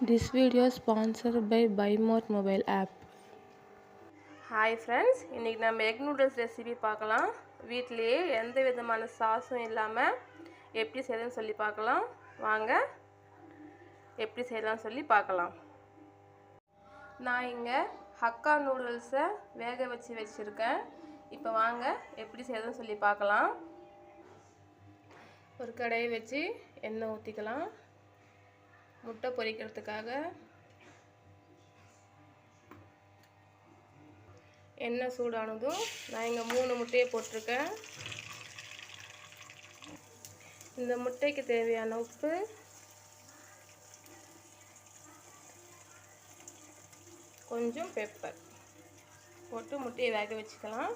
This video is sponsored by BuyMart mobile app. Hi friends, இன்னைக்கு நம்ம egg noodles recipe பார்க்கலாம். வீட்லயே எந்த விதமான சாஸும் இல்லாம எப்படி செய்யறதுன்னு சொல்லி பார்க்கலாம். வாங்க எப்படி செய்யலாம்னு சொல்லி பார்க்கலாம். நான் இங்க ஹக்கா நூடுல்ஸை வேக வச்சிருக்கேன். இப்போ வாங்க எப்படி செய்யறதுன்னு சொல்லி பார்க்கலாம். ஒரு கடாயை வச்சு எண்ணெய் ஊற்றிக்கலாம். முட்டை பொரிக்கிறதுக்காக எண்ணெய் சூடானதும் நான் இங்கே 3 முட்டையை போட்டிருக்கேன். இந்த முட்டைக்கு தேவையான உப்பு, கொஞ்சம் பெப்பர் போட்டு முட்டையை வேக வச்சுக்கலாம்.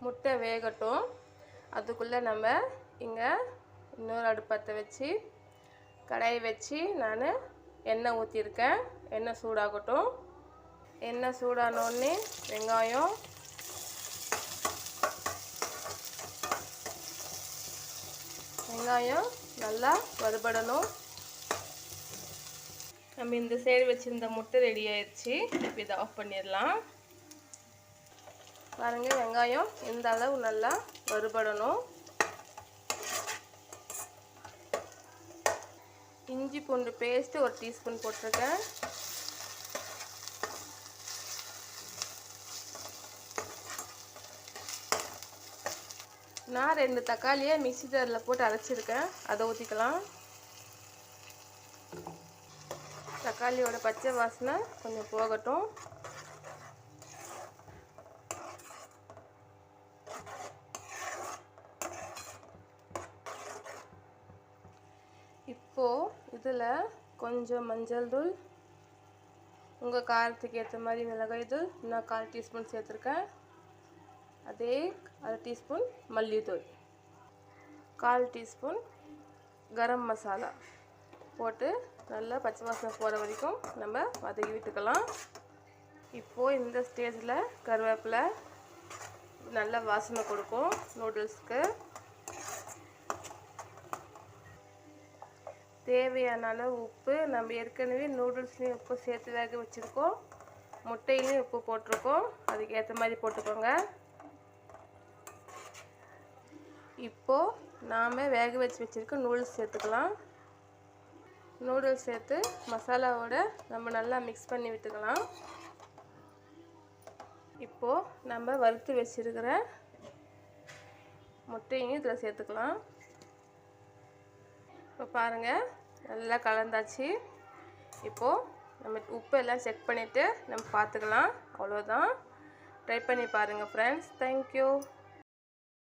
முட்டை வேகட்டும். அதுக்குள்ளே நம்ம இங்கே இன்னொரு அடுப்பத்தை வச்சு கடாயை வச்சு நான் எண்ணெய் ஊற்றிருக்கேன். எண்ணெய் சூடாகட்டும். எண்ணெய் சூடானோடனே வெங்காயம் நல்லா வறுபடணும். நம்ம இந்த சைடு வச்சுருந்த முட்டை ரெடி ஆயிடுச்சு. இப்போ இதை ஆஃப் பண்ணிடலாம். பாருங்க, வெங்காயம் இந்த அளவு நல்லா வறுபடணும். இஞ்சி பூண்டு பேஸ்ட் 1 டீஸ்பூன் போட்டிருக்கேன். நான் 2 தக்காளியை மிக்ஸி ஜாரில் போட்டு அரைச்சிருக்கேன். அதை ஊற்றிக்கலாம். தக்காளியோட பச்சை வாசனை கொஞ்சம் போகட்டும். இப்போது இதில் கொஞ்சம் மஞ்சள் தூள், உங்கள் காரத்துக்கு ஏற்ற மாதிரி மிளகாய் தூள் நான் 1/4 டீஸ்பூன் சேர்த்துருக்கேன். அதே 1/2 டீஸ்பூன் மல்லித்தூள், 1/4 டீஸ்பூன் கரம் மசாலா போட்டு நல்லா பச்சை வாசனை போகிற வரைக்கும் நம்ம வதக்கி விட்டுக்கலாம். இப்போது இந்த ஸ்டேஜில் கருவேப்பிலை நல்லா வாசனை கொடுக்கும் நூடுல்ஸ்க்கு. தேவையான அளவு உப்பு, நம்ம ஏற்கனவே நூடுல்ஸ்லேயும் உப்பு சேர்த்து வேக வச்சுருக்கோம், முட்டையிலையும் உப்பு போட்டிருக்கோம், அதுக்கு ஏற்ற மாதிரி போட்டுக்கோங்க. இப்போது நாம் வேக வச்சுருக்க நூடுல்ஸ் சேர்த்துக்கலாம். நூடுல்ஸ் சேர்த்து மசாலாவோட நம்ம நல்லா மிக்ஸ் பண்ணி விட்டுக்கலாம். இப்போது நம்ம வறுத்து வச்சுருக்கிற முட்டையும் இதில் சேர்த்துக்கலாம். இப்போ பாருங்கள், நல்லா கலந்தாச்சு. இப்போது நம்ம உப்பு எல்லாம் செக் பண்ணிவிட்டு நம்ம பார்த்துக்கலாம். அவ்வளோதான். ட்ரை பண்ணி பாருங்கள் ஃப்ரெண்ட்ஸ். தேங்க்யூ.